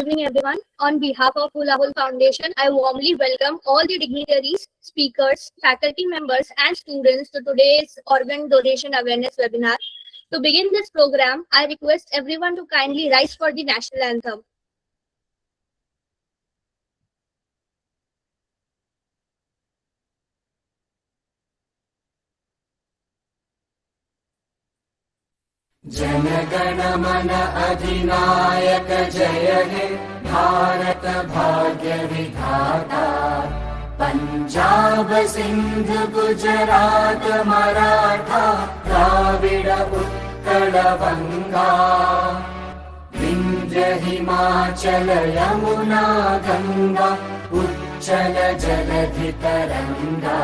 evening, everyone. On behalf of HULAHUL Foundation, I warmly welcome all the dignitaries, speakers, faculty members, and students to today's organ donation awareness webinar. To begin this program, I request everyone to kindly rise for the national anthem. Jana Gana मन अधिनायक जय हे भारत भाग्य विधाता पंजाब सिंध गुजरात मराठा द्राविड उत्कल बंगा विंध्य हिमाचल यमुना गंगा उच्चल जलधि तरंगा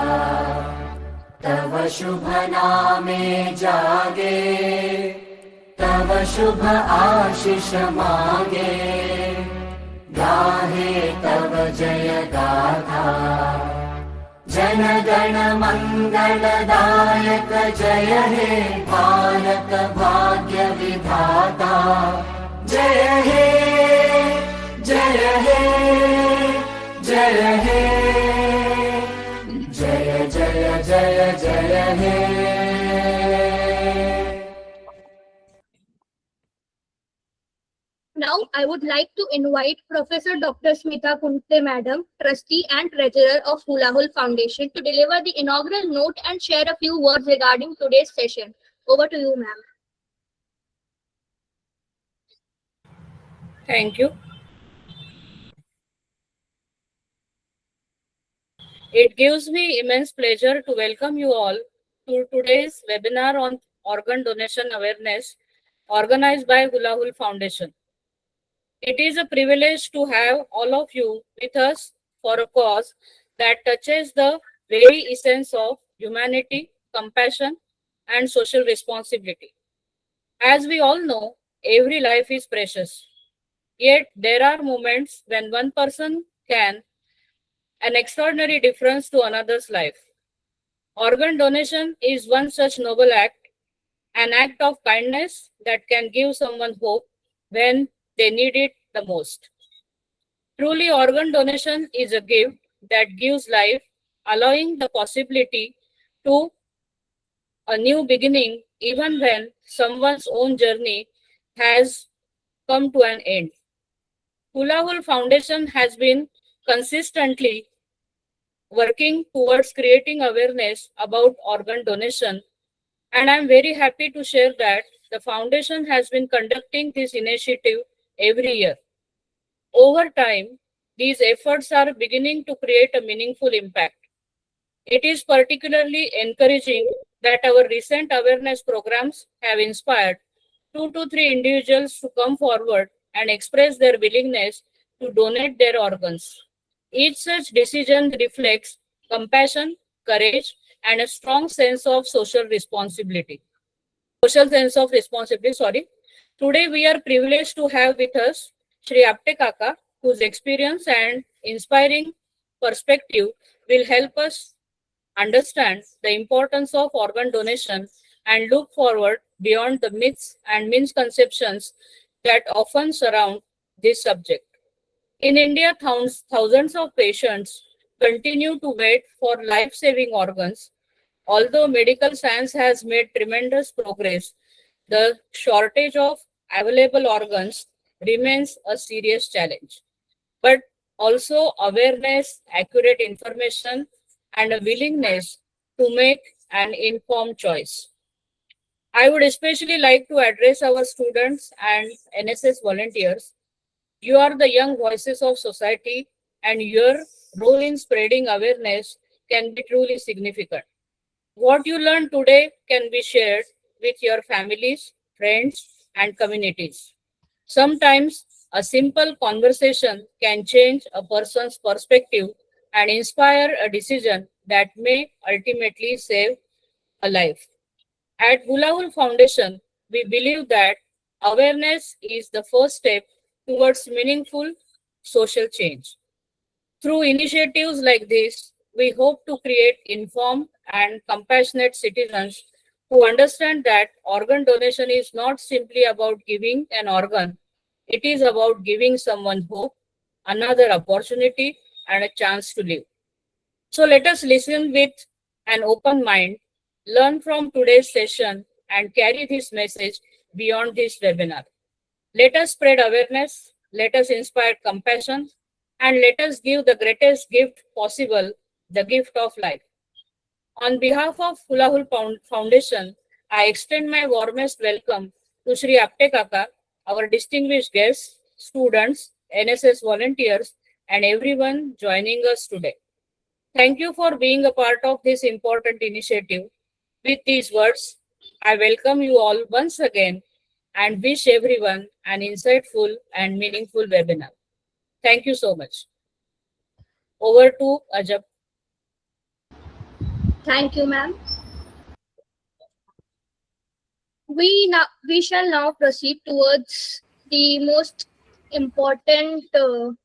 तव शुभ नामे जागे तव शुभ आशीष मांगे गाहे तव जय गाथा जन गण मंगलदायक जय हे भारत भाग्य विधाता जय हे जय हे जय हे जय जय जय जय हे Now, I would like to invite Professor Dr. Smita Kunte Madam, Trustee and Treasurer of HULAHUL Foundation, to deliver the inaugural note and share a few words regarding today's session. Over to you, ma'am. Thank you. It gives me immense pleasure to welcome you all to today's webinar on organ donation awareness organized by HULAHUL Foundation. It is a privilege to have all of you with us for a cause that touches the very essence of humanity, compassion, and social responsibility. As we all know, every life is precious. Yet there are moments when one person can an extraordinary difference to another's life. Organ donation is one such noble act, an act of kindness that can give someone hope when they need it the most. Truly, organ donation is a gift that gives life, allowing the possibility to a new beginning even when someone's own journey has come to an end. HULAHUL Foundation has been consistently working towards creating awareness about organ donation, and I'm very happy to share that the foundation has been conducting this initiative every year. Over time, these efforts are beginning to create a meaningful impact. It is particularly encouraging that our recent awareness programs have inspired 2 to 3 individuals to come forward and express their willingness to donate their organs. Each such decision reflects compassion, courage, and a strong sense of social responsibility. Today we are privileged to have with us Shri Apte Kaka, whose experience and inspiring perspective will help us understand the importance of organ donation and look forward beyond the myths and misconceptions that often surround this subject. In India, thousands of patients continue to wait for life-saving organs. Although medical science has made tremendous progress, the shortage of available organs remains a serious challenge. But also awareness, accurate information, and a willingness to make an informed choice. I would especially like to address our students and NSS volunteers. You are the young voices of society, and your role in spreading awareness can be truly significant. What you learn today can be shared with your families, friends, and communities. Sometimes a simple conversation can change a person's perspective and inspire a decision that may ultimately save a life. At HULAHUL Foundation, we believe that awareness is the first step towards meaningful social change. Through initiatives like this, we hope to create informed and compassionate citizens who understand that organ donation is not simply about giving an organ. It is about giving someone hope, another opportunity, and a chance to live. So let us listen with an open mind, learn from today's session, and carry this message beyond this webinar. Let us spread awareness, let us inspire compassion, and let us give the greatest gift possible, the gift of life. On behalf of HULAHUL Foundation, I extend my warmest welcome to Shri Apte Kaka, our distinguished guests, students, NSS volunteers, and everyone joining us today. Thank you for being a part of this important initiative. With these words, I welcome you all once again and wish everyone an insightful and meaningful webinar. Thank you so much. Over to Ajab. Thank you, ma'am. We shall now proceed towards the most important to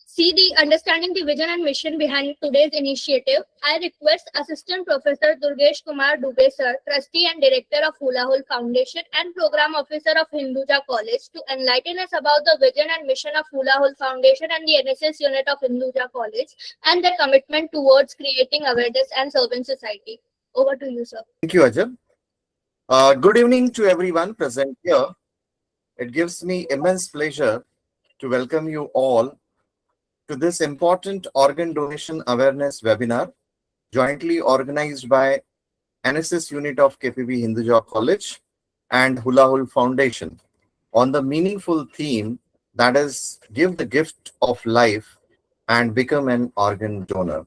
see the understanding the vision and mission behind today's initiative. I request Assistant Professor Durgesh Kumar Dubey sir, Trustee and Director of HULAHUL Foundation and Program Officer of Hinduja College, to enlighten us about the vision and mission of HULAHUL Foundation and the NSS unit of Hinduja College and their commitment towards creating awareness and serving society. Over to you, sir. Thank you, Ajab. Good evening to everyone present here. It gives me immense pleasure to welcome you all to this important organ donation awareness webinar, jointly organized by NSS unit of K.P.B. Hinduja College and HULAHUL Foundation on the meaningful theme that is give the gift of life and become an organ donor.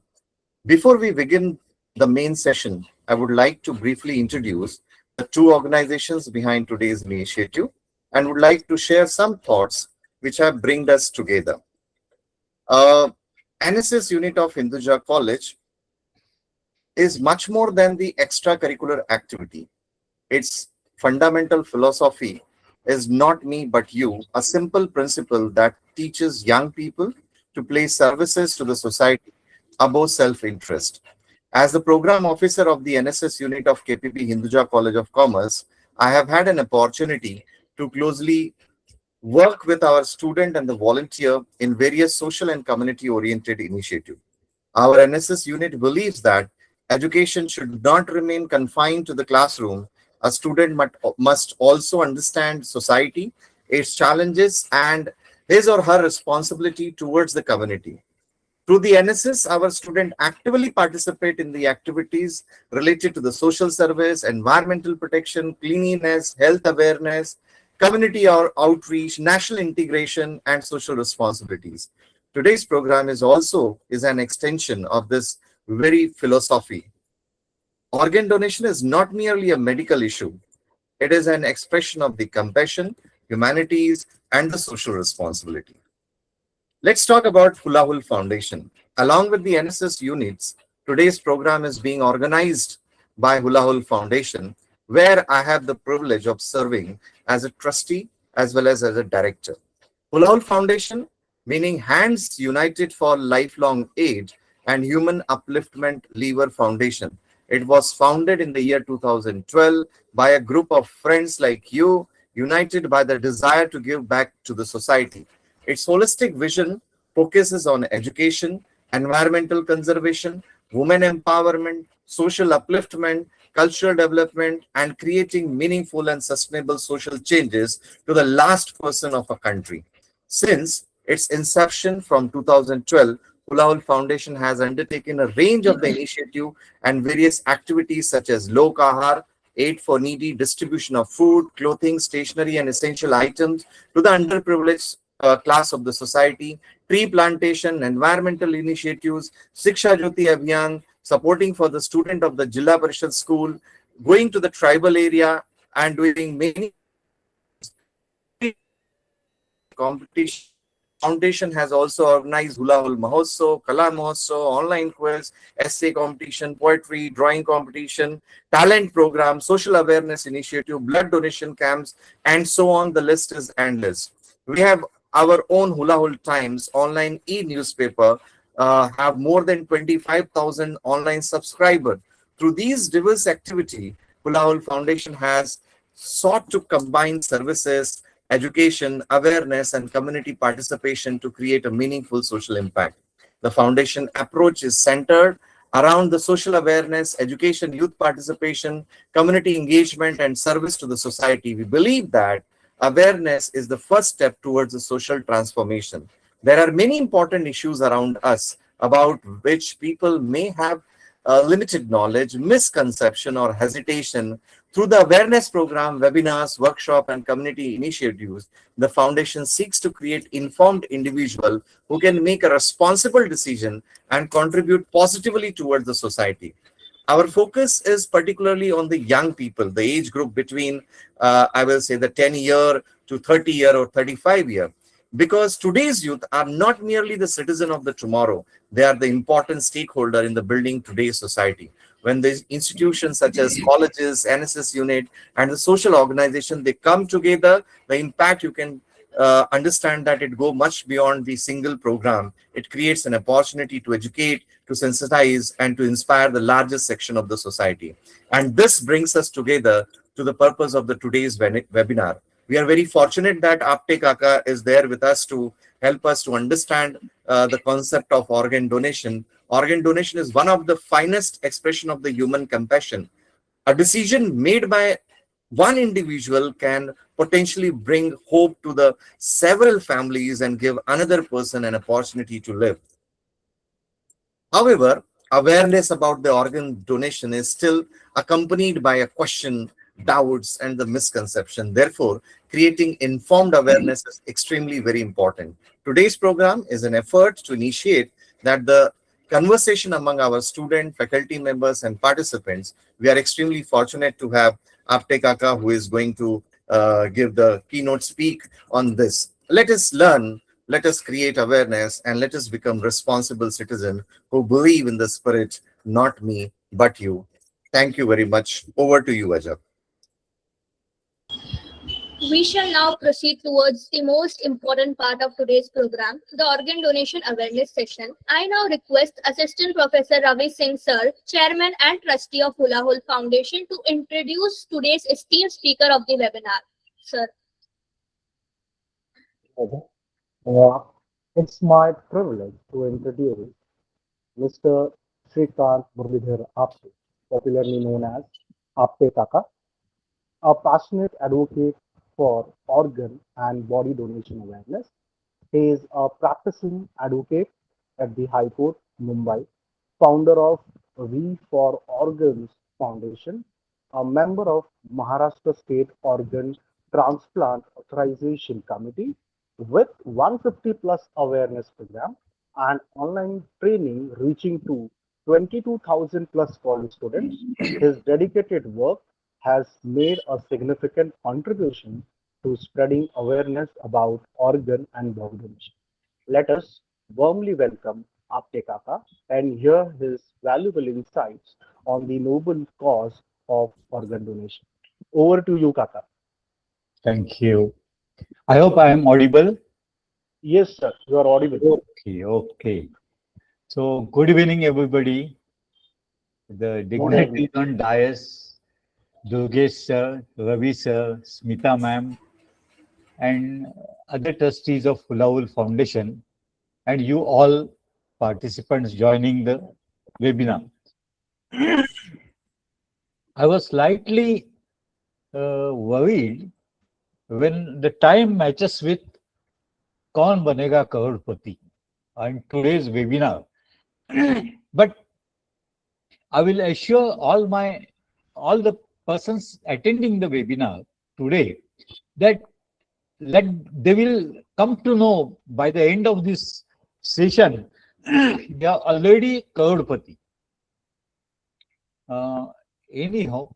Before we begin the main session, I would like to briefly introduce the two organizations behind today's initiative and would like to share some thoughts which have brought us together. NSS unit of Hinduja College is much more than the extracurricular activity. Its fundamental philosophy is not me but you, a simple principle that teaches young people to place services to the society above self-interest. As the program officer of the NSS unit of K.P.B. Hinduja College of Commerce, I have had an opportunity to closely work with our student and the volunteer in various social and community-oriented initiatives. Our NSS unit believes that education should not remain confined to the classroom. A student must also understand society, its challenges, and his or her responsibility towards the community. Through the NSS, our students actively participate in the activities related to the social service, environmental protection, cleanliness, health awareness, community outreach, national integration, and social responsibilities. Today's program is an extension of this very philosophy. Organ donation is not merely a medical issue. It is an expression of the compassion, humanities, and the social responsibility. Let's talk about HULAHUL Foundation. Along with the NSS units, today's program is being organized by HULAHUL Foundation, where I have the privilege of serving as a trustee as well as a director. HULAHUL Foundation, meaning Hands United for Lifelong Aid and Human Upliftment Lever Foundation. It was founded in the year 2012 by a group of friends like you, united by the desire to give back to the society. Its holistic vision focuses on education, environmental conservation, women empowerment, social upliftment, cultural development, and creating meaningful and sustainable social changes to the last person of a country. Since its inception from 2012, HULAHUL Foundation has undertaken a range of the initiative and various activities such as Lok Ahar, aid for needy, distribution of food, clothing, stationery, and essential items to the underprivileged class of the society, tree plantation, environmental initiatives, Shiksha Jyoti Abhiyan, supporting for the student of the Jilla Parishad school, going to the tribal area and doing many competitions. Foundation has also organized HULAHUL Mahotsav, Kala Mahotsav, online quiz, essay competition, poetry, drawing competition, talent program, social awareness initiative, blood donation camps, and so on. The list is endless. We have our own HULAHUL Times online e-newspaper, have more than 25,000 online subscribers. Through these diverse activity, HULAHUL Foundation has sought to combine services education, awareness, and community participation to create a meaningful social impact. The foundation approach is centered around the social awareness, education, youth participation, community engagement, and service to the society. We believe that awareness is the first step towards a social transformation. There are many important issues around us about which people may have limited knowledge, misconception, or hesitation. Through the awareness program, webinars, workshop, and community initiatives, the foundation seeks to create informed individual who can make a responsible decision and contribute positively towards the society. Our focus is particularly on the young people, the age group between, I will say, the 10-year to 30-year or 35-year. Because today's youth are not merely the citizen of the tomorrow, they are the important stakeholder in the building today's society. When the institutions such as colleges, NSS unit, and the social organization, they come together, the impact you can understand that it go much beyond the single program. It creates an opportunity to educate, to sensitize, and to inspire the largest section of the society. And this brings us together to the purpose of the today's webinar. We are very fortunate that Apte Kaka is there with us to help us to understand the concept of organ donation. Organ donation is one of the finest expression of the human compassion. A decision made by one individual can potentially bring hope to the several families and give another person an opportunity to live. However, awareness about the organ donation is still accompanied by a question, doubts, and the misconception. Therefore, creating informed awareness is extremely very important. Today's program is an effort to initiate that the conversation among our student, faculty members, and participants. We are extremely fortunate to have Apte Kaka, who is going to give the keynote speak on this. Let us learn, let us create awareness, and let us become responsible citizens who believe in the spirit, not me, but you. Thank you very much. Over to you, Ajab. We shall now proceed towards the most important part of today's program, the organ donation awareness session. I now request Assistant Professor Ravi Singh Sir, Chairman and Trustee of HULAHUL Foundation, to introduce today's esteemed speaker of the webinar. Sir. It's my privilege to introduce Mr. Shrikant Muralidhar Apte, popularly known as Apte Kaka, a passionate advocate for organ and body donation awareness. He is a practicing advocate at the High Court, Mumbai, founder of We for Organs Foundation, a member of Maharashtra State Organ Transplant Authorization Committee with 150 plus awareness program and online training reaching to 22,000 plus college students. His dedicated work has made a significant contribution to spreading awareness about organ and body donation. Let us warmly welcome Apte Kaka and hear his valuable insights on the noble cause of organ donation. Over to you, Kaka. Thank you. I hope I am audible. Yes, sir, you are audible. Okay. So, good evening, everybody. The dignitaries on dais, Durgesh sir, Ravi sir, Smita ma'am, and other trustees of HULAHUL Foundation, and you all participants joining the webinar. I was slightly worried when the time matches with Kaun Banega Crorepati and today's webinar. But I will assure all the persons attending the webinar today that they will come to know by the end of this session they are already crorepati. Anyhow,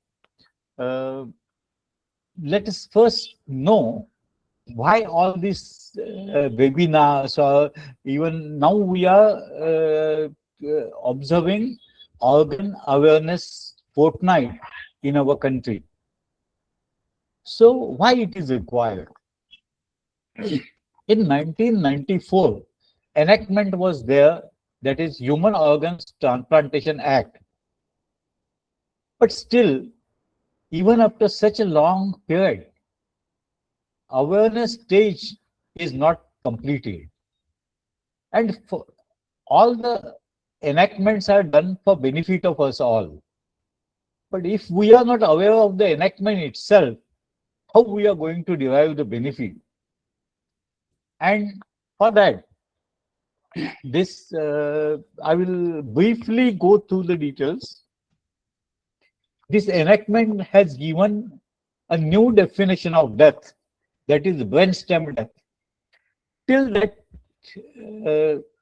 let us first know why all these webinars, or even now we are observing organ awareness fortnight in our country. So why it is required? In 1994, enactment was there, that is Human Organs Transplantation Act. But still, even after such a long period, awareness stage is not completed. And for all the enactments are done for benefit of us all. But if we are not aware of the enactment itself, how we are going to derive the benefit? And for that, this I will briefly go through the details. This enactment has given a new definition of death, that is brainstem death. Till that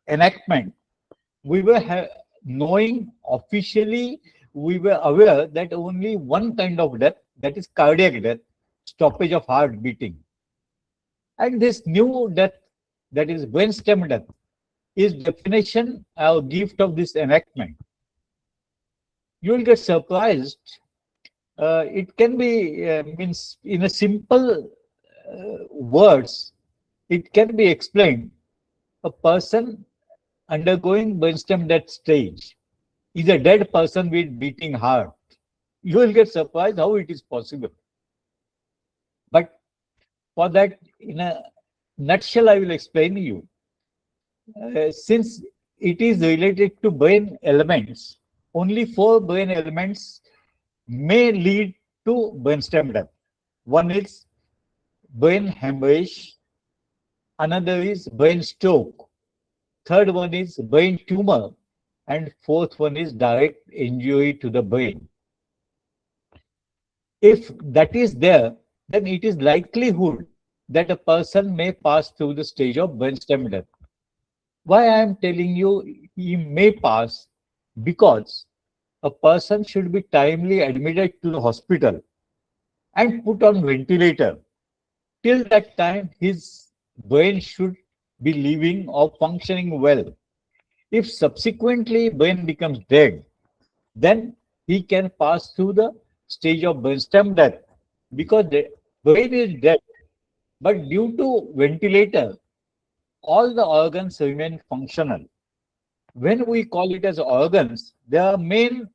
enactment, we were knowing officially, we were aware that only one kind of death, that is cardiac death, stoppage of heart beating. And this new death, that is brainstem death, is definition or gift of this enactment. You will get surprised. It can be means in a simple words. It can be explained. A person undergoing brainstem death stage is a dead person with beating heart. You will get surprised how it is possible. But for that, in a nutshell, I will explain to you. Since it is related to brain elements, only 4 brain elements may lead to brainstem death. One is brain hemorrhage, another is brain stroke, third one is brain tumor, and fourth one is direct injury to the brain. If that is there, then it is likelihood that a person may pass through the stage of brainstem death. Why I am telling you he may pass? Because a person should be timely admitted to the hospital and put on ventilator. Till that time, his brain should be living or functioning well. If subsequently brain becomes dead, then he can pass through the stage of brainstem death, because the brain is dead, but due to ventilator, all the organs remain functional. When we call it as organs, there are main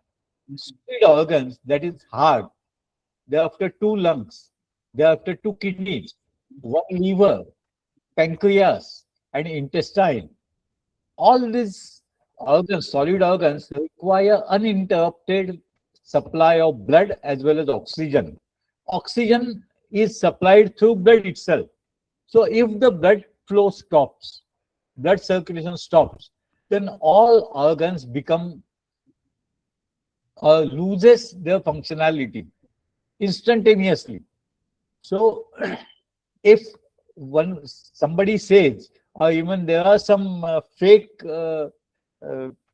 solid organs, that is heart, thereafter 2 lungs, thereafter 2 kidneys, 1 liver, pancreas, and intestine. All these organs, solid organs, require uninterrupted supply of blood as well as oxygen. Oxygen is supplied through blood itself. So if the blood flow stops, blood circulation stops, then all organs become loses their functionality instantaneously. So if somebody says, or even there are some fake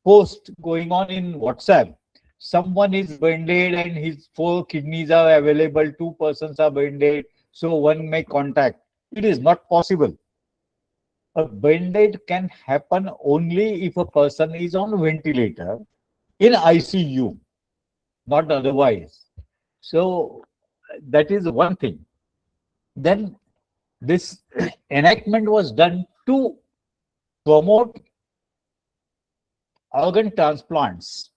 posts going on in WhatsApp, someone is brain-dead and his 4 kidneys are available, 2 persons are brain-dead, so one may contact. It is not possible. A brain-dead can happen only if a person is on ventilator in ICU, not otherwise. So that is one thing. Then this enactment was done to promote organ transplants,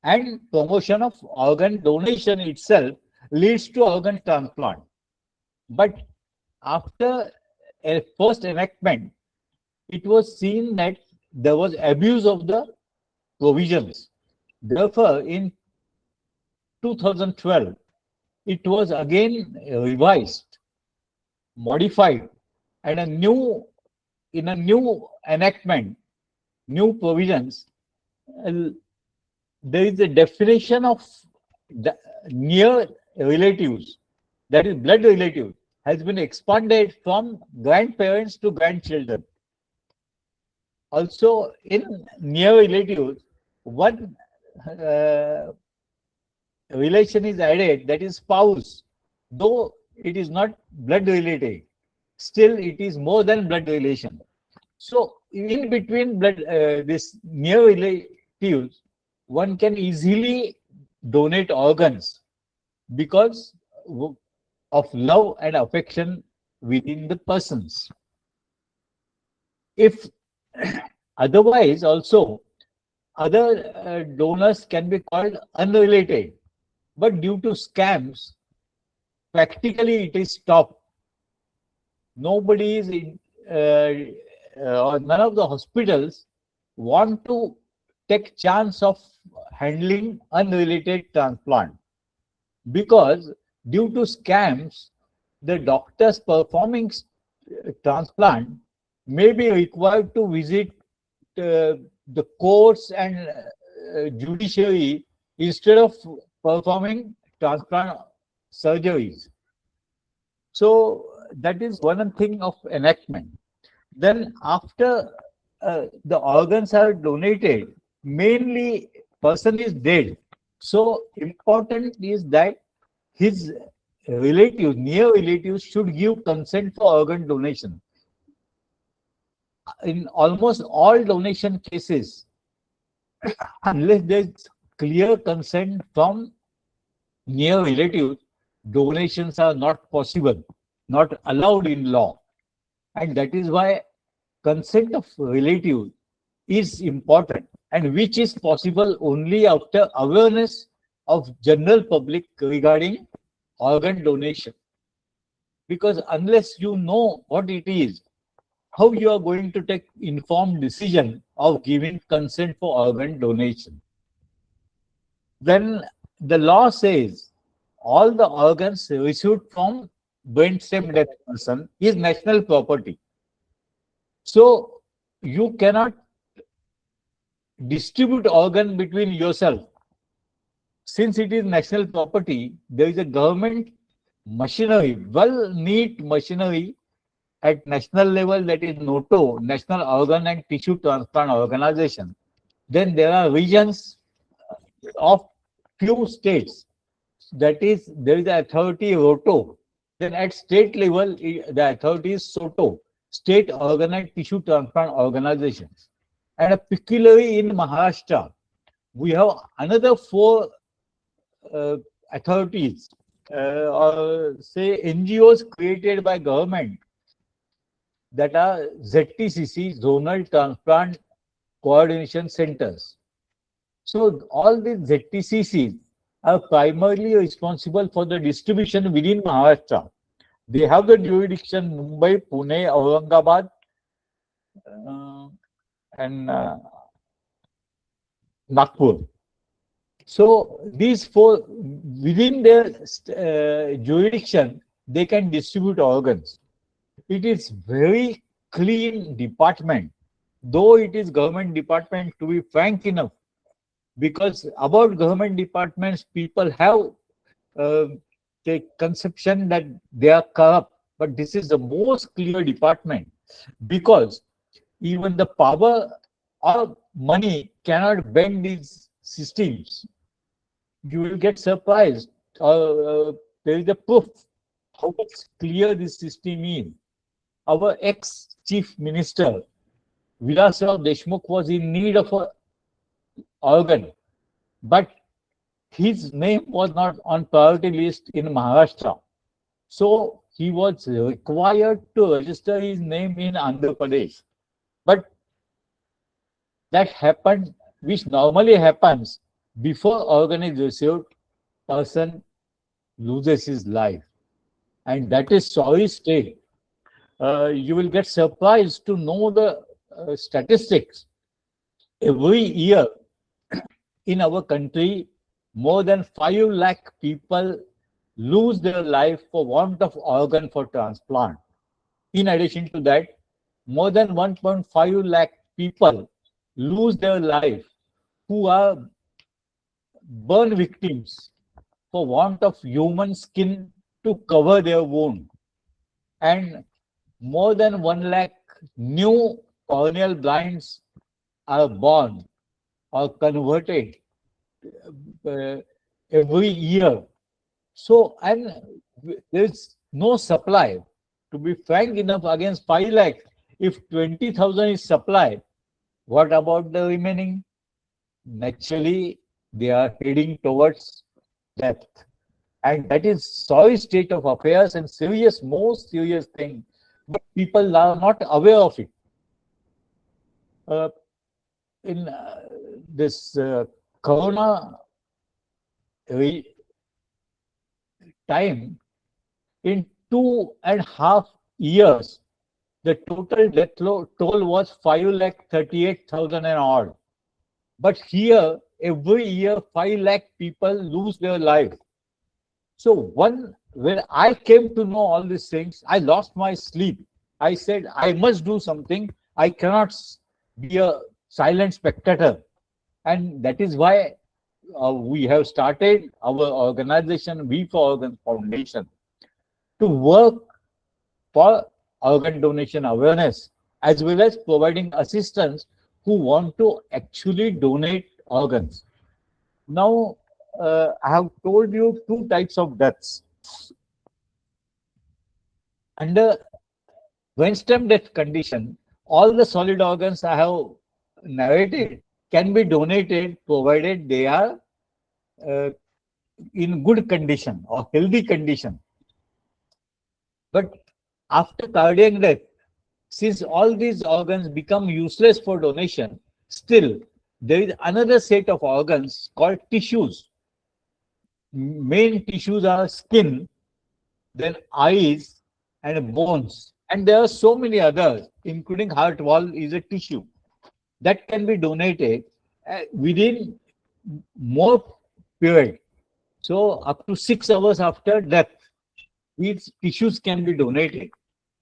and promotion of organ donation itself leads to organ transplant. But after a first enactment, it was seen that there was abuse of the provisions. Therefore, in 2012, it was again revised, modified, and in a new enactment, new provisions, there is a definition of the near relatives, that is blood relatives, has been expanded from grandparents to grandchildren. Also, in near relatives, one relation is added, that is spouse. Though it is not blood related, still it is more than blood relation. So in between blood, this near relatives, one can easily donate organs because of love and affection within the persons. If otherwise, also other donors can be called unrelated, but due to scams, practically it is stopped. nobody is or none of the hospitals want to take chance of handling unrelated transplant, because due to scams, the doctors performing transplant may be required to visit the courts and judiciary instead of performing transplant surgeries. So that is one thing of enactment. Then after the organs are donated, mainly person is dead. So important is that his relatives, near relatives, should give consent for organ donation. In almost all donation cases, unless there is clear consent from near relatives, donations are not possible, not allowed in law. And that is why consent of relatives is important, and which is possible only after awareness of general public regarding organ donation. Because unless you know what it is, how you are going to take informed decision of giving consent for organ donation? Then the law says all the organs received from brainstem dead person is national property. So you cannot distribute organ between yourself. Since it is national property, there is a government machinery, well neat machinery at national level, that is NOTO, National Organ and Tissue Transplant Organization. Then there are regions of few states, that is there is the authority ROTO. Then at state level, the authority is SOTO, State Organ and Tissue Transplant Organizations. And particularly in Maharashtra, we have another four authorities, or say NGOs created by government, that are ZTCC, Zonal Transplant Coordination Centers. So all these ZTCCs are primarily responsible for the distribution within Maharashtra. They have the jurisdiction Mumbai, Pune, Aurangabad, and Nagpur. So these four, within their jurisdiction, they can distribute organs. It is very clean department, though it is government department, to be frank enough, because about government departments, people have the conception that they are corrupt, but this is the most clear department, because even the power or money cannot bend these systems. You will get surprised. There is a proof how clear this system is. Our ex-chief minister, Vilasrao Deshmukh, was in need of an organ, but his name was not on priority list in Maharashtra. So he was required to register his name in Andhra Pradesh. But that happened, which normally happens before organ is received, person loses his life. And that is sorry state. You will get surprised to know the statistics. Every year in our country, more than 5 lakh people lose their life for want of organ for transplant. In addition to that, more than 1.5 lakh people lose their life who are burn victims for want of human skin to cover their wound. And more than 1 lakh new corneal blinds are born or converted every year. So, and there is no supply. To be frank enough, against 5 lakh, if 20,000 is supply, what about the remaining? Naturally, they are heading towards death. And that is sorry state of affairs and serious, most serious thing. But people are not aware of it. In this corona time, in 2.5 years, the total toll was 5,38,000 and odd. But here, every year, 5 lakh people lose their life. So when I came to know all these things, I lost my sleep. I said, I must do something. I cannot be a silent spectator. And that is why we have started our organization, We for Organ Foundation, to work for organ donation awareness, as well as providing assistance who want to actually donate organs. Now, I have told you two types of deaths. Under brainstem death condition, all the solid organs I have narrated can be donated provided they are uh, in good condition or healthy condition. But after cardiac death, since all these organs become useless for donation, still there is another set of organs called tissues. Main tissues are skin, then eyes, and bones. And there are so many others, including heart wall is a tissue that can be donated within more period. So up to 6 hours after death, these tissues can be donated.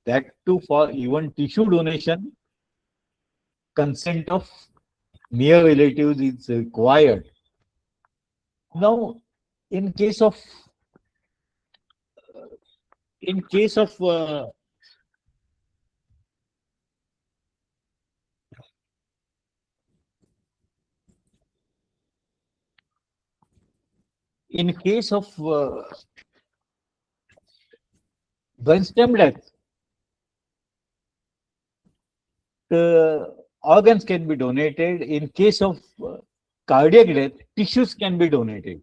That too, for even tissue donation, consent of near relatives is required. Now, in case of in case of in case of brainstem death, the organs can be donated. In case of cardiac death, tissues can be donated.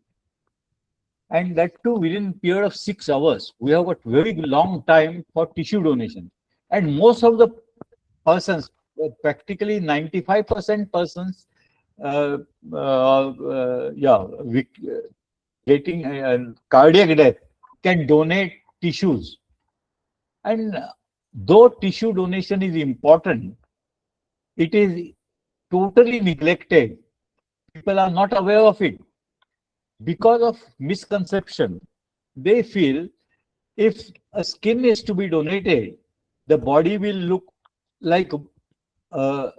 And that too within a period of 6 hours. We have got very long time for tissue donation. And most of the persons, practically 95% persons, getting cardiac death can donate tissues. And though tissue donation is important, it is totally neglected. People are not aware of it. Because of misconception, they feel if a skin is to be donated, the body will look like a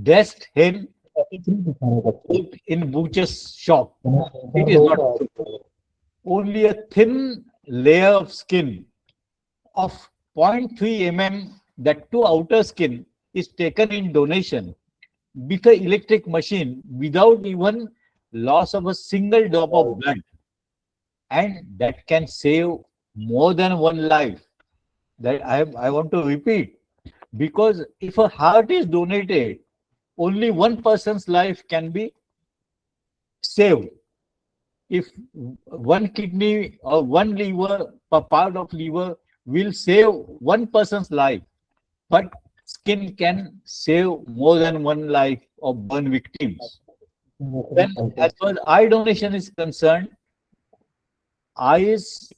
dressed hen in butcher's shop. It is not true. Only a thin layer of skin of 0.3 mm, that to outer skin, is taken in donation with an electric machine without even loss of a single drop of blood, and that can save more than one life. That I want to repeat, because if a heart is donated, only one person's life can be saved. If one kidney or one liver, a part of liver will save one person's life, but skin can save more than one life of burn victims. Then, as far as eye donation is concerned, eyes,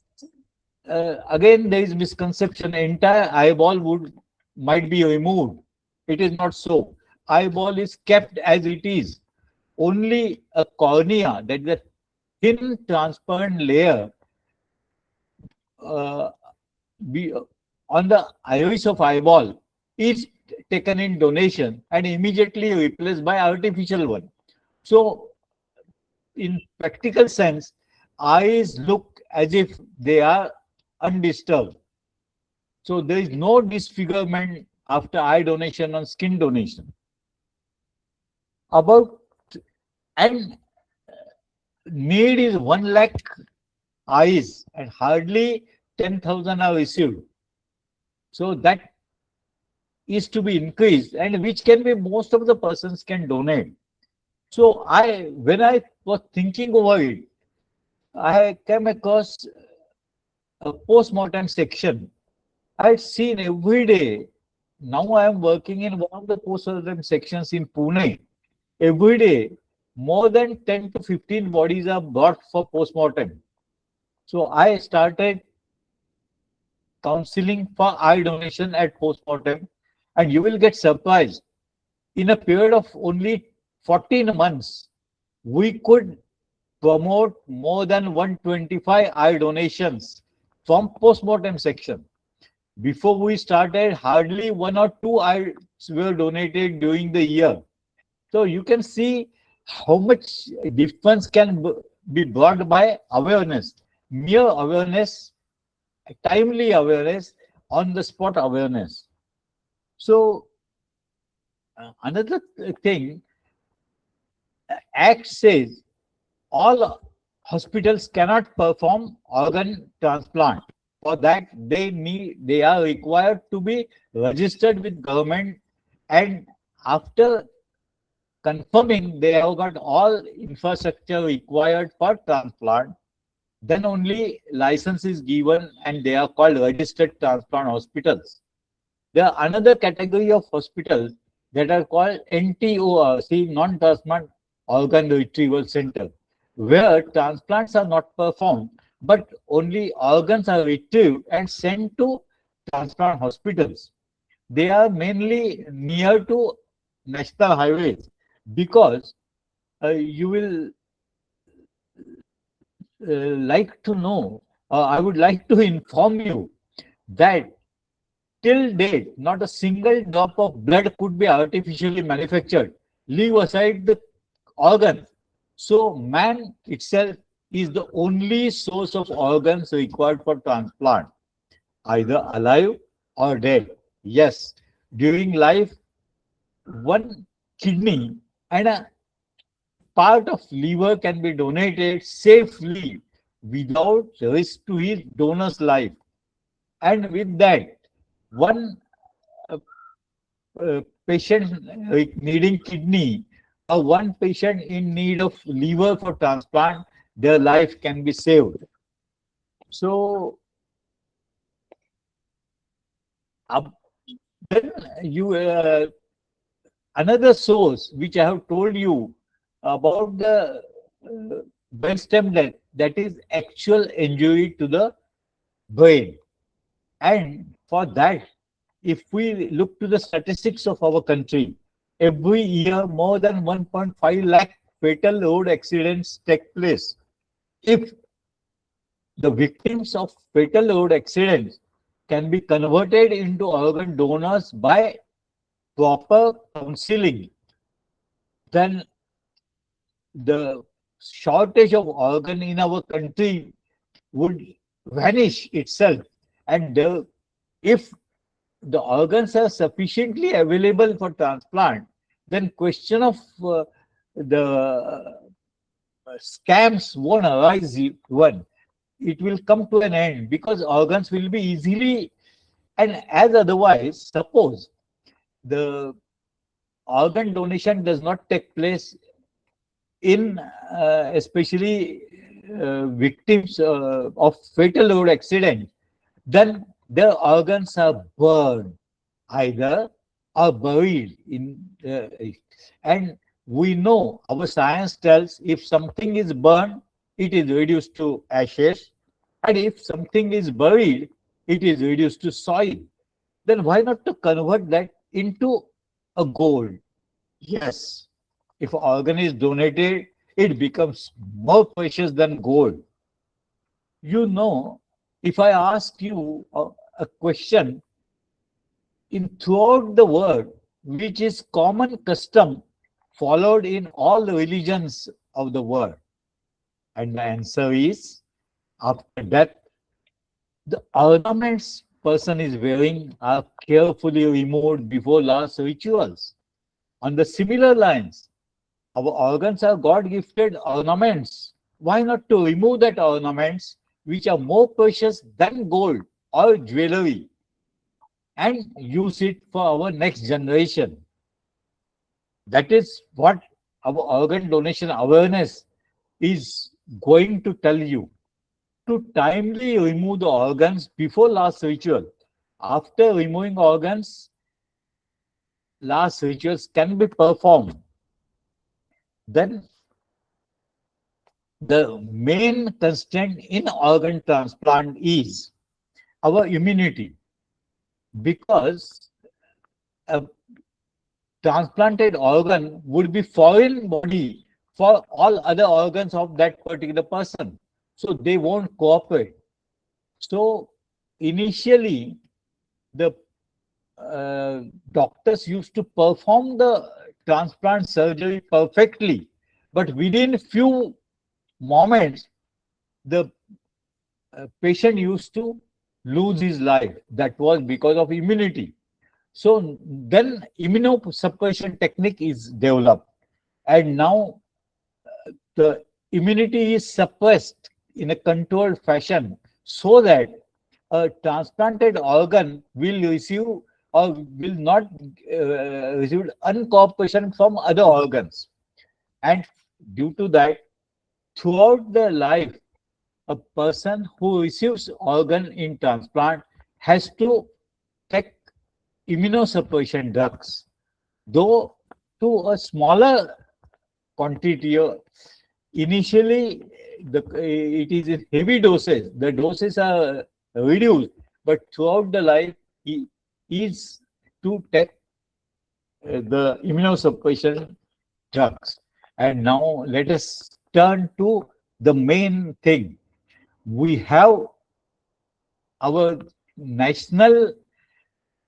again there is misconception. Entire eyeball might be removed. It is not so. Eyeball is kept as it is. Only a cornea, that is a thin transparent layer, on the iris of eyeball, is taken in donation and immediately replaced by artificial one. So, in practical sense, eyes look as if they are undisturbed. So there is no disfigurement after eye donation or skin donation. About and need is 1 lakh eyes and hardly 10,000 are received. So that is to be increased, and which can be most of the persons can donate. So when I was thinking over it, I came across a post-mortem section. I've seen every day. Now I am working in one of the post-mortem sections in Pune. Every day, more than 10 to 15 bodies are brought for post-mortem. So I started counseling for eye donation at postmortem, and you will get surprised. In a period of only 14 months, we could promote more than 125 eye donations from postmortem section. Before we started, hardly 1 or 2 eyes were donated during the year. So you can see how much difference can be brought by awareness, mere awareness, timely awareness, on the spot awareness. So another thing, Act says all hospitals cannot perform organ transplant. For that, they are required to be registered with government, and after confirming they have got all infrastructure required for transplant, then only license is given, and they are called registered transplant hospitals. There are another category of hospitals that are called NTORC, non-transplant organ retrieval center, where transplants are not performed, but only organs are retrieved and sent to transplant hospitals. They are mainly near to national highways, because you will like to know, I would like to inform you that till date, not a single drop of blood could be artificially manufactured. Leave aside the organ. So man itself is the only source of organs required for transplant, either alive or dead. Yes, during life, one kidney and a part of liver can be donated safely without risk to his donor's life. And with that, one patient needing kidney or one patient in need of liver for transplant, their life can be saved. So then you another source which I have told you about the brainstem death, that is actual injury to the brain. And for that, if we look to the statistics of our country, every year more than 1.5 lakh fatal road accidents take place. If the victims of fatal road accidents can be converted into organ donors by proper counseling, then the shortage of organ in our country would vanish itself. And if the organs are sufficiently available for transplant, then question of the scams won't arise. It will come to an end, because organs will be easily, and as otherwise, suppose the organ donation does not take place in especially victims of fatal road accident, then their organs are burned either or buried in and we know, our science tells, if something is burned, it is reduced to ashes, and if something is buried, it is reduced to soil. Then why not to convert that into a gold? Yes, if an organ is donated, it becomes more precious than gold. You know, if I ask you a question, in throughout the world, which is common custom followed in all religions of the world, and the answer is, after death, the ornaments person is wearing are carefully removed before last rituals. On the similar lines, our organs are God-gifted ornaments. Why not to remove that ornaments which are more precious than gold or jewelry and use it for our next generation? That is what our organ donation awareness is going to tell you. To timely remove the organs before last ritual. After removing organs, last rituals can be performed. Then the main constraint in organ transplant is our immunity, because a transplanted organ would be foreign body for all other organs of that particular person, so they won't cooperate. So initially the doctors used to perform the transplant surgery perfectly, but within few moments the patient used to lose his life. That was because of immunity. So then immunosuppression technique is developed, and now the immunity is suppressed in a controlled fashion, so that a transplanted organ will receive or will not receive uncooperation from other organs. And due to that, throughout the life, a person who receives organ in transplant has to take immunosuppression drugs, though to a smaller quantity. Initially, it is in heavy doses. The doses are reduced, but throughout the life, he is to take the immunosuppression drugs. And now let us turn to the main thing. We have our national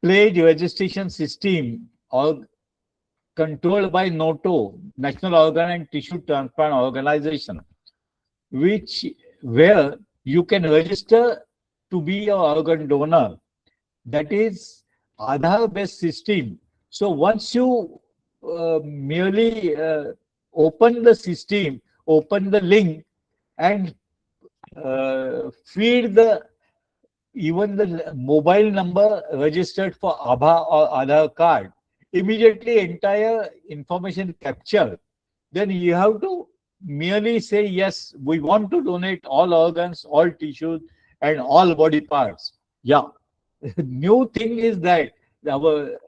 pledge registration system, or controlled by NOTO, National Organ and Tissue Transplant Organization, which where you can register to be an organ donor. That is Aadhaar-based system. So once you merely open the system, open the link, and feed the even the mobile number registered for ABHA or Aadhaar card, immediately entire information captured. Then you have to merely say, yes, we want to donate all organs, all tissues, and all body parts. Yeah. New thing is that our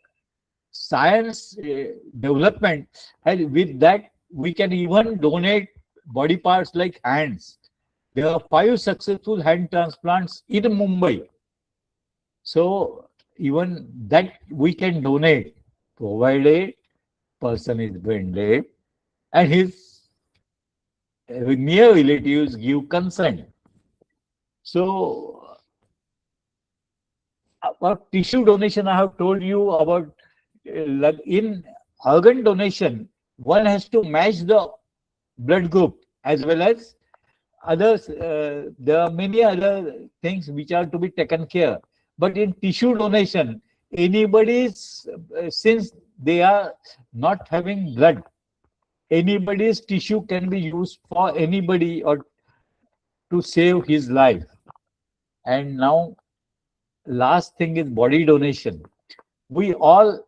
science development, and with that we can even donate body parts like hands. There are 5 successful hand transplants in Mumbai. So even that we can donate, provided person is brain dead and his near relatives give consent. So about tissue donation, I have told you about. In organ donation, one has to match the blood group as well as others. There are many other things which are to be taken care. But in tissue donation, anybody's, since they are not having blood, anybody's tissue can be used for anybody or to save his life. And now, last thing is body donation. We all,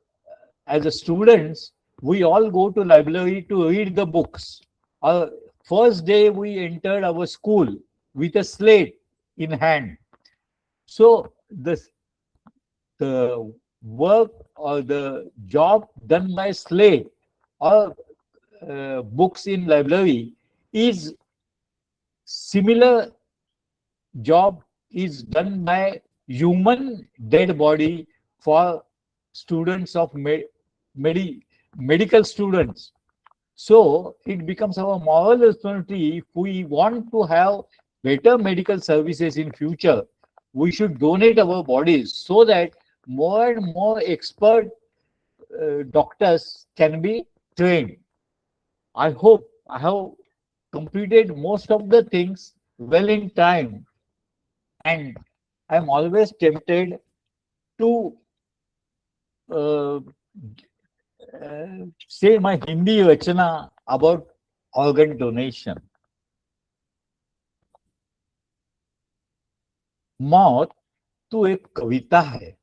as a students, we all go to library to read the books. Our first day we entered our school with a slate in hand. So the work or the job done by slate or books in library is similar job is done by human dead body for students of medical students. So it becomes our moral responsibility. If we want to have better medical services in future, we should donate our bodies so that more and more expert doctors can be trained. I hope I have completed most of the things well in time, and I am always tempted to say my Hindi rachana about organ donation. मौत तो एक कविता है,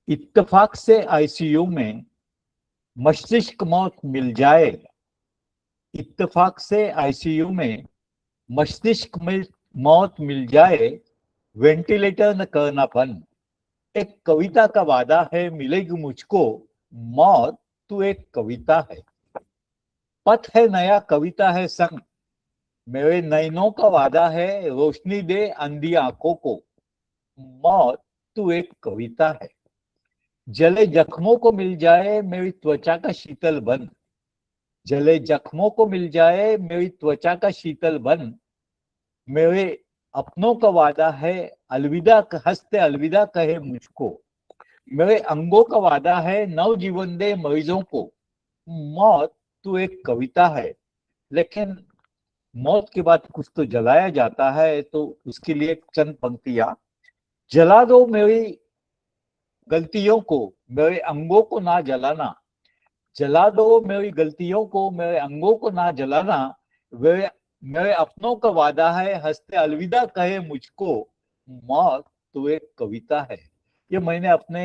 इत्तेफाक से ICU में मस्तिष्क मौत मिल जाए, इत्तेफाक से आईसीयू में मस्तिष्क में मौत मिल जाए, वेंटिलेटर न करना बंद, एक कविता का वादा है मिलेगी मुझको, मौत तू एक कविता है, पथ है नया कविता है संग, मेरे नैनों का वादा है रोशनी दे अंधी आंखों को, मौत तू एक कविता है, जले जख्मों को मिल जाए मेरी त्वचा का शीतल बन, जले जख्मों को मिल जाए मेरी त्वचा का शीतल बन, मेरे अपनों का वादा है अलविदा, हंसते अलविदा कहे मुझको, मेरे अंगों का वादा है नव जीवन दे मरीजों को। मौत तू एक कविता है, लेकिन मौत के बाद कुछ तो जलाया जाता है, तो उसके लिए चंद पंक्तियां। जला दो मेरी गलतियों को, मेरे अंगों को ना जलाना, जला दो मेरी गलतियों को, मेरे अंगों को ना जलाना, वे मेरे अपनों का वादा है हंसते अलविदा कहे मुझको। मौत तो एक कविता है। ये मैंने अपने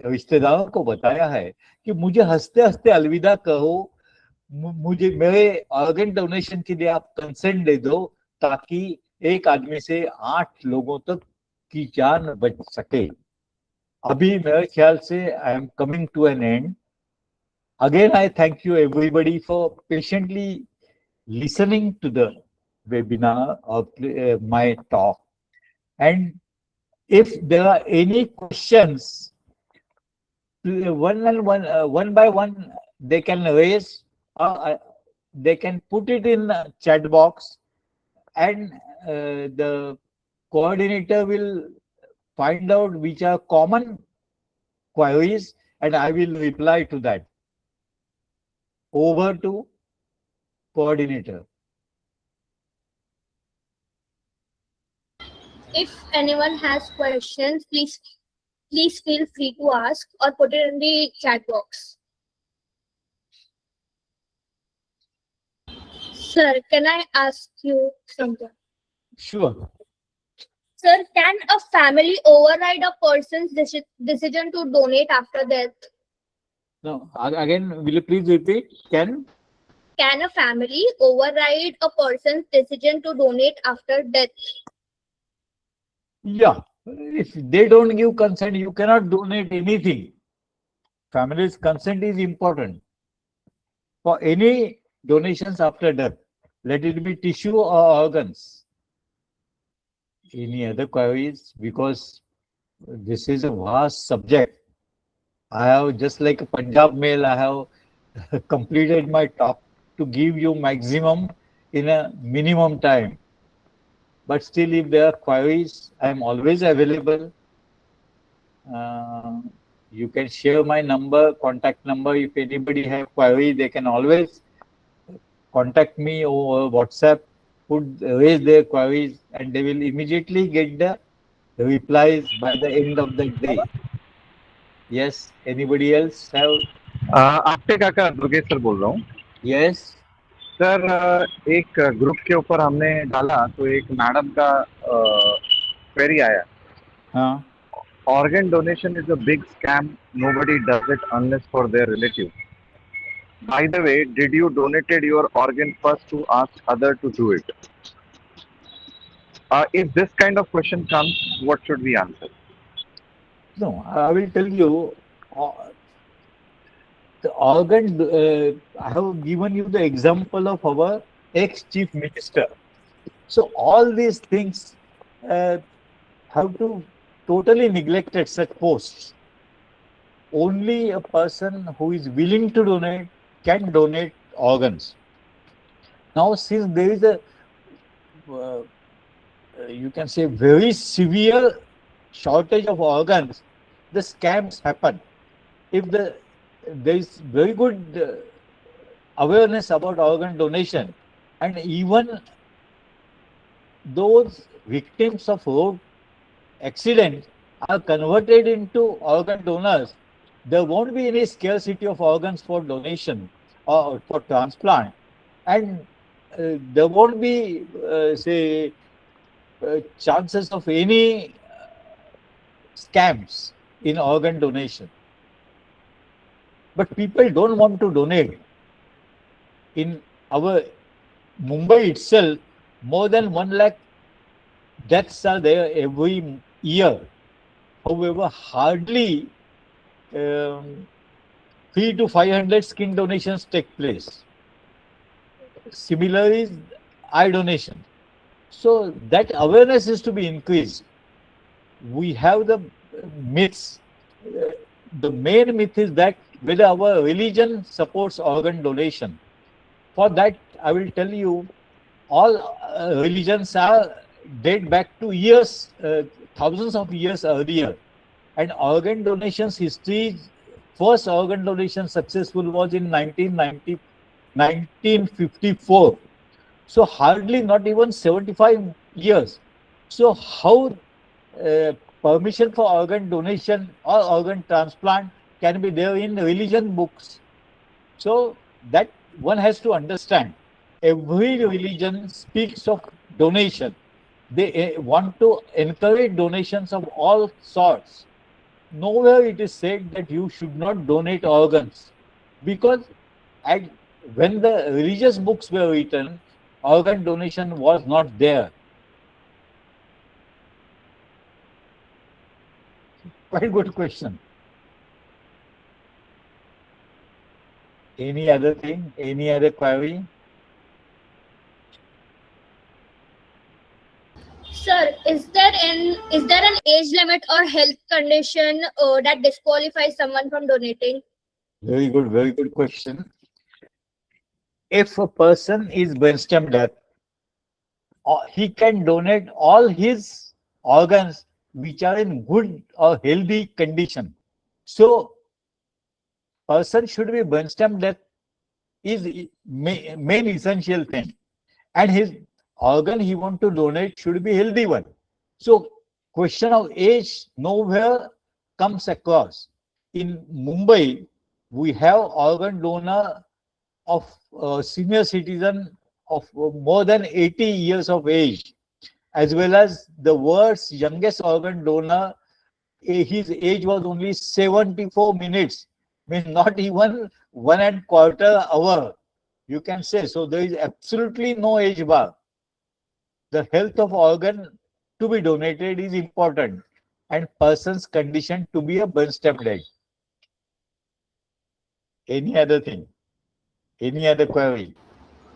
रिश्तेदारों को बताया है कि मुझे हंसते हंसते अलविदा कहो, मुझे मेरे ऑर्गन डोनेशन के लिए आप कंसेंट दे दो, ताकि एक आदमी से 8 लोगों तक की जान बच सके। अभी मेरे ख्याल से I am coming to an end. Again, I thank you everybody for patiently listening to the webinar of my talk. And if there are any questions, one by one, they can raise, they can put it in the chat box, and the coordinator will find out which are common queries, and I will reply to that. Over to coordinator. If anyone has questions, please feel free to ask or put it in the chat box. Sir, can I ask you something? Sure. Sir, can a family override a person's decision to donate after death? No, again, will you please repeat? Can a family override a person's decision to donate after death? Yeah. If they don't give consent, you cannot donate anything. Family's consent is important for any donations after death. Let it be tissue or organs. Any other queries? Because this is a vast subject. I have, just like a Punjab mail, I have completed my talk to give you maximum in a minimum time. But still, if there are queries, I am always available. You can share my number, contact number. If anybody have query, they can always contact me over WhatsApp, raise their queries, and they will immediately get the replies by the end of the day. Yes, anybody else have? Apte काका Durgesh sir बोल रहा हूँ। Yes. Sir एक group के ऊपर हमने डाला तो एक मैडम का क्वेरी आया। हाँ. Organ donation is a big scam. Nobody does it unless for their relative. By the way, did you donated your organ first to ask other to do it? If this kind of question comes, what should we answer? No, I will tell you. The organ, I have given you the example of our ex-chief minister. So all these things have to totally neglected such posts. Only a person who is willing to donate can donate organs. Now, since there is a, you can say, very severe shortage of organs, the scams happen. If there is very good awareness about organ donation, and even those victims of road accidents are converted into organ donors, there won't be any scarcity of organs for donation or for transplant, and there won't be chances of any scams in organ donation. But people don't want to donate. In our Mumbai itself, more than 1 lakh deaths are there every year. However, hardly 300 to 500 skin donations take place. Similarly, eye donation. So that awareness is to be increased. we have the myths. The main myth is that whether our religion supports organ donation. For that, I will tell you, all religions are date back to years, thousands of years earlier. And organ donations history, first organ donation successful was in 1954. So hardly not even 75 years. So how permission for organ donation or organ transplant can be there in religion books? So that one has to understand. Every religion speaks of donation. They want to encourage donations of all sorts. Nowhere it is said that you should not donate organs, because when the religious books were written, organ donation was not there. Quite good question. Any other thing? Any other query? Sir, is there an age limit or health condition that disqualifies someone from donating? Very good question. If a person is brainstem death, he can donate all his organs which are in good or healthy condition. So, person should be brainstem death is main essential thing, and his organ he want to donate should be healthy one. So, question of age nowhere comes across. In Mumbai, we have organ donor of senior citizen of more than 80 years of age, as well as the world's youngest organ donor. His age was only 74 minutes, means not even 1.25 hour, you can say. So there is absolutely no age bar. The health of organ to be donated is important, and person's condition to be a brainstem dead. Any other thing? Any other query?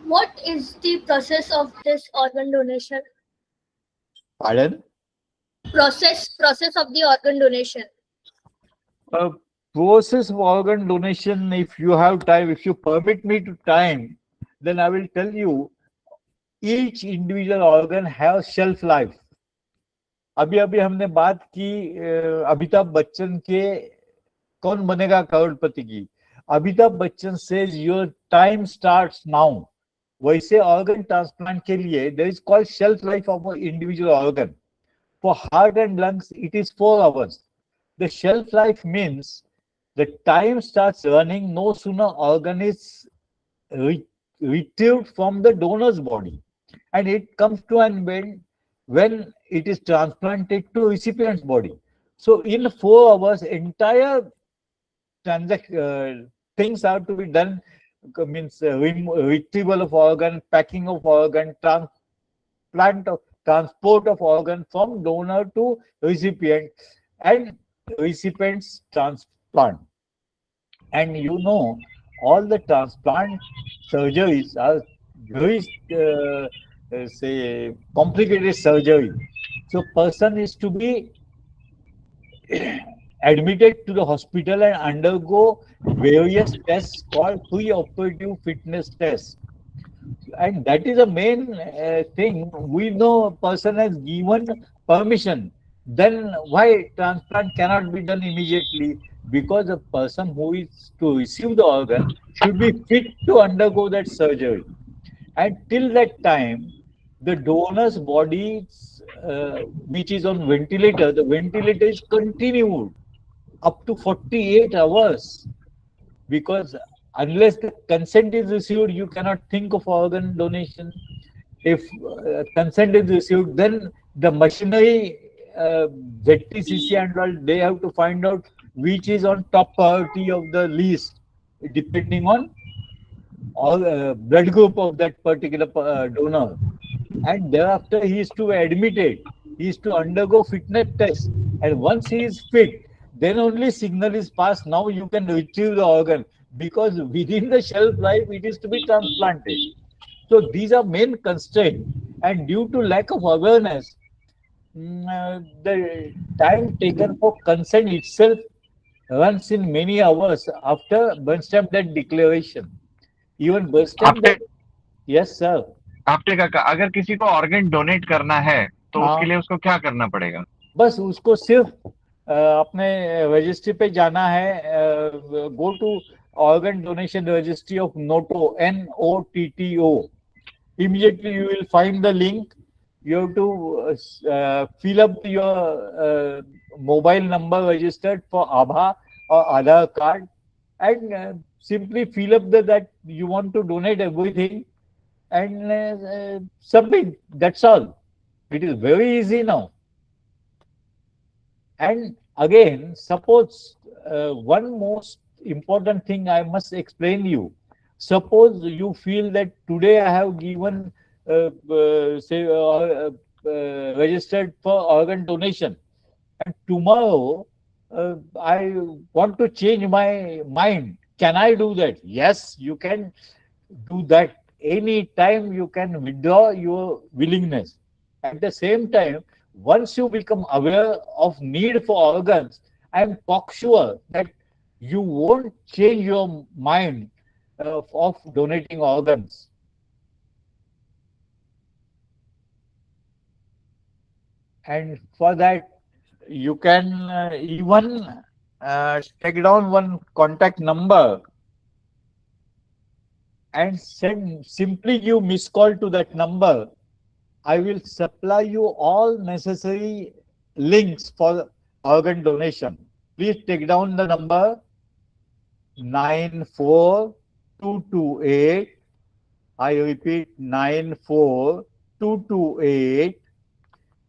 What is the process of this organ donation? Pardon? Process of the organ donation. Process of organ donation, if you have time, if you permit me to time, then I will tell you, each individual organ has shelf life. अभी हमने बात की अमिताभ बच्चन के कौन बनेगा करोड़पति की. Amitabh Bachchan says your time starts now. वैसे organ transplant के लिए there is called shelf life of an individual organ. For heart and lungs, it is 4 hours. The shelf life means the time starts running no sooner organ is retrieved from the donor's body, and it comes to an end when it is transplanted to recipient's body. So in 4 hours, entire things have to be done, means retrieval of organ, packing of organ, transport of organ from donor to recipient, and recipient's transplant. And you know, all the transplant surgeries are very say complicated surgery. So person is to be admitted to the hospital and undergo various tests called pre-operative fitness tests. And that is the main thing. We know a person has given permission. Then why transplant cannot be done immediately? Because the person who is to receive the organ should be fit to undergo that surgery. And till that time, the donor's body, which is on ventilator, the ventilator is continued up to 48 hours. Because unless the consent is received, you cannot think of organ donation. If consent is received, then the machinery, ZTCC and all, they have to find out which is on top priority of the list, depending on all blood group of that particular donor. And thereafter he is to be admitted, he is to undergo fitness test, and once he is fit, then only signal is passed, now you can retrieve the organ, because within the shelf life it is to be transplanted. So these are main constraints, and due to lack of awareness, the time taken for consent itself runs in many hours after Bernstein that declaration. Even Bernstein Apte that, yes, sir. Apte काका, अगर किसी को organ donate करना है तो उसके हाँ, लिए उसको क्या करना पड़ेगा? बस उसको सिर्फ अपने रजिस्ट्री पे जाना है. Go to organ donation registry of NOTTO, NOTTO. Immediately you will find the link. You have to fill up your mobile number registered for Abha or Aadhaar card, and simply fill up that you want to donate everything and submit. That's all. It is very easy now. And again, suppose one most important thing I must explain you. Suppose you feel that today I have given, registered for organ donation, and tomorrow I want to change my mind. Can I do that? Yes, you can do that. Any time you can withdraw your willingness. At the same time, once you become aware of need for organs, I am sure that you won't change your mind of donating organs. And for that, you can even take down one contact number and send, simply give missed call to that number. I will supply you all necessary links for organ donation. Please take down the number 94228. I repeat, 94228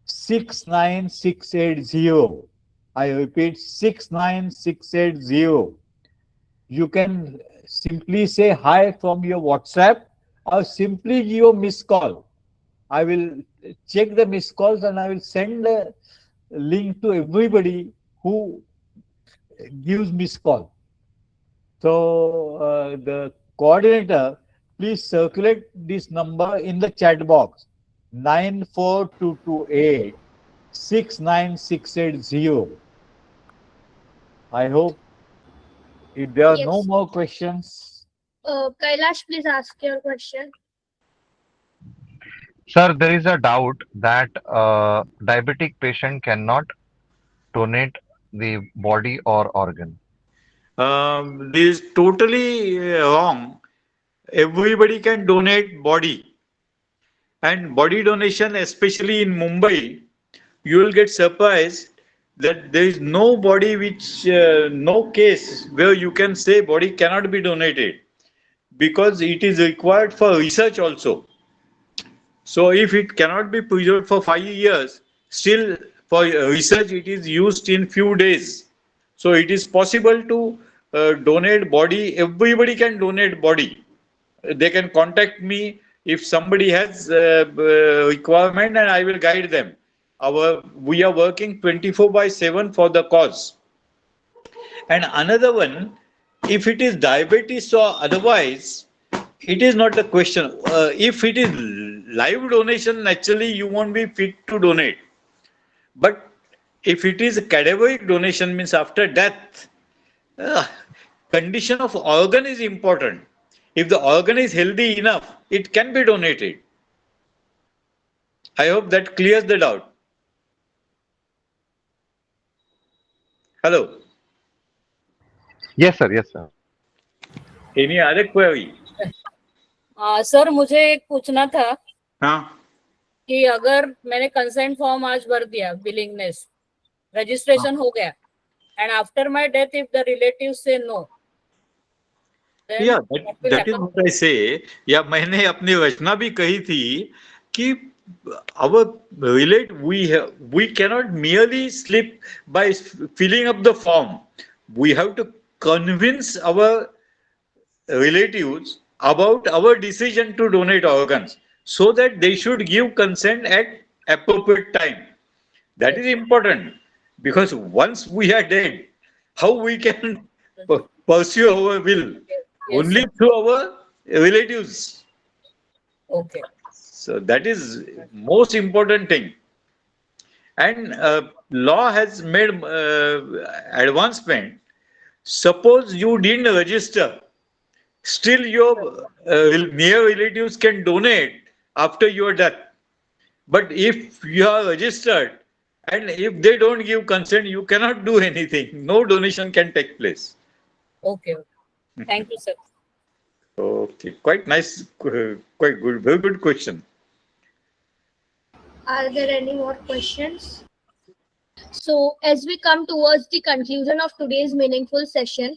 69680. I repeat, 69680. You can simply say hi from your WhatsApp or simply give a missed call. I will check the missed calls and I will send the link to everybody who gives missed call. So the coordinator, please circulate this number in the chat box, 94228 69680. I hope if there are no Yes. more questions. Kailash, please ask your question. Sir, there is a doubt that diabetic patient cannot donate the body or organ. This is totally wrong. Everybody can donate body, and body donation, especially in Mumbai, you will get surprised that there is no body which no case where you can say body cannot be donated, because it is required for research also. So if it cannot be preserved for 5 years, still for research it is used in few days. So it is possible to donate body. Everybody can donate body. They can contact me if somebody has requirement, and I will guide them. We are working 24/7 for the cause. And another one, if it is diabetes or otherwise, it is not a question. If it is live donation, naturally you won't be fit to donate. But if it is cadaveric donation, means after death, condition of organ is important. If the organ is healthy enough, it can be donated. I hope that clears the doubt. Hello. Yes, sir. Yes, sir. Any other query? Sir मुझे एक पूछना था हाँ. कि अगर मैंने consent form आज भर दिया, विलिंगनेस रजिस्ट्रेशन हो गया, and after my death if the relatives से no, Yeah, that is what I say. या मैंने अपनी रचना भी कही थी कि our we cannot merely slip by filling up the form. We have to convince our relatives about our decision to donate organs, so that they should give consent at appropriate time. That is important, because once we are dead, how we can pursue our will? Yes, Only sir. through our relatives. Okay. So that is most important thing. And law has made advancement. Suppose you didn't register, still your near relatives can donate after you are done. But if you are registered and if they don't give consent, you cannot do anything. No donation can take place. Okay. Thank you, sir. Okay, quite nice, quite good, very good question. Are there any more questions? So, as we come towards the conclusion of today's meaningful session,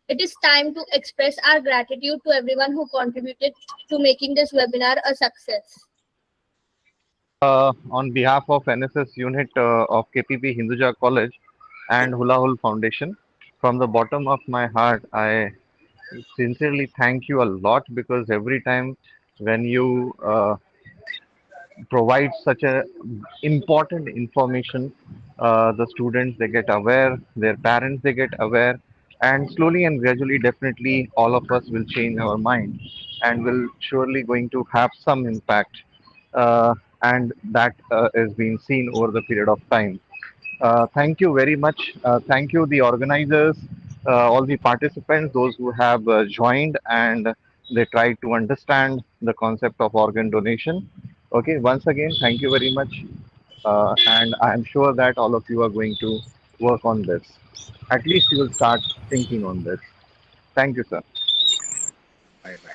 it is time to express our gratitude to everyone who contributed to making this webinar a success. On behalf of NSS unit of K.P.B. Hinduja College and HULAHUL Foundation, from the bottom of my heart, I sincerely thank you a lot, because every time when you provide such a important information, the students they get aware, their parents they get aware, and slowly and gradually, definitely, all of us will change our mind and will surely going to have some impact, and that is being seen over the period of time. Thank you very much. Thank you, the organizers, all the participants, those who have joined and they tried to understand the concept of organ donation. Okay, once again, thank you very much. And I'm sure that all of you are going to work on this. At least you will start thinking on this. Thank you, sir. Bye bye.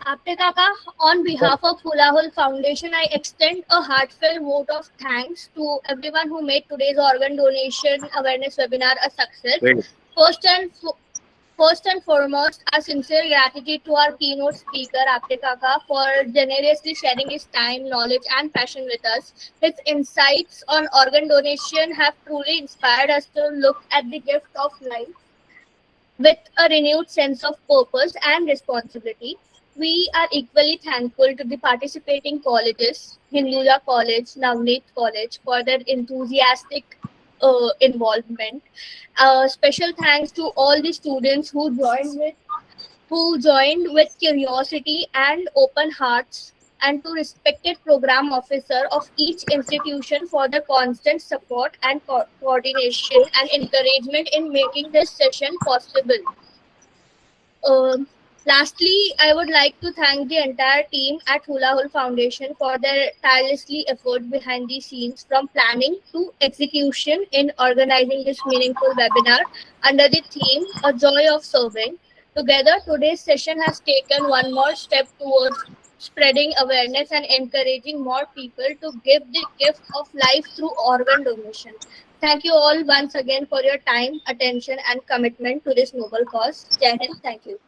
Apte Kaka, on behalf of HULAHUL Foundation, I extend a heartfelt vote of thanks to everyone who made today's organ donation awareness webinar a success. Great. First and foremost, our sincere gratitude to our keynote speaker, Apte Kaka, for generously sharing his time, knowledge, and passion with us. His insights on organ donation have truly inspired us to look at the gift of life with a renewed sense of purpose and responsibility. We are equally thankful to the participating colleges, Hinduja College, Navneet College, for their enthusiastic involvement. Special thanks to all the students who joined with curiosity and open hearts, and to respected program officer of each institution for the constant support and coordination and encouragement in making this session possible. Um Lastly, I would like to thank the entire team at HULAHUL Foundation for their tirelessly effort behind the scenes, from planning to execution, in organizing this meaningful webinar under the theme A Joy of Serving. Together, today's session has taken one more step towards spreading awareness and encouraging more people to give the gift of life through organ donation. Thank you all once again for your time, attention, and commitment to this noble cause. Jai Hind. Thank you.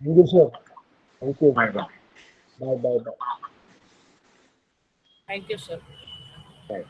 Thank you, sir. Thank you. Bye bye. Bye, bye, bye. Thank you, sir. Bye.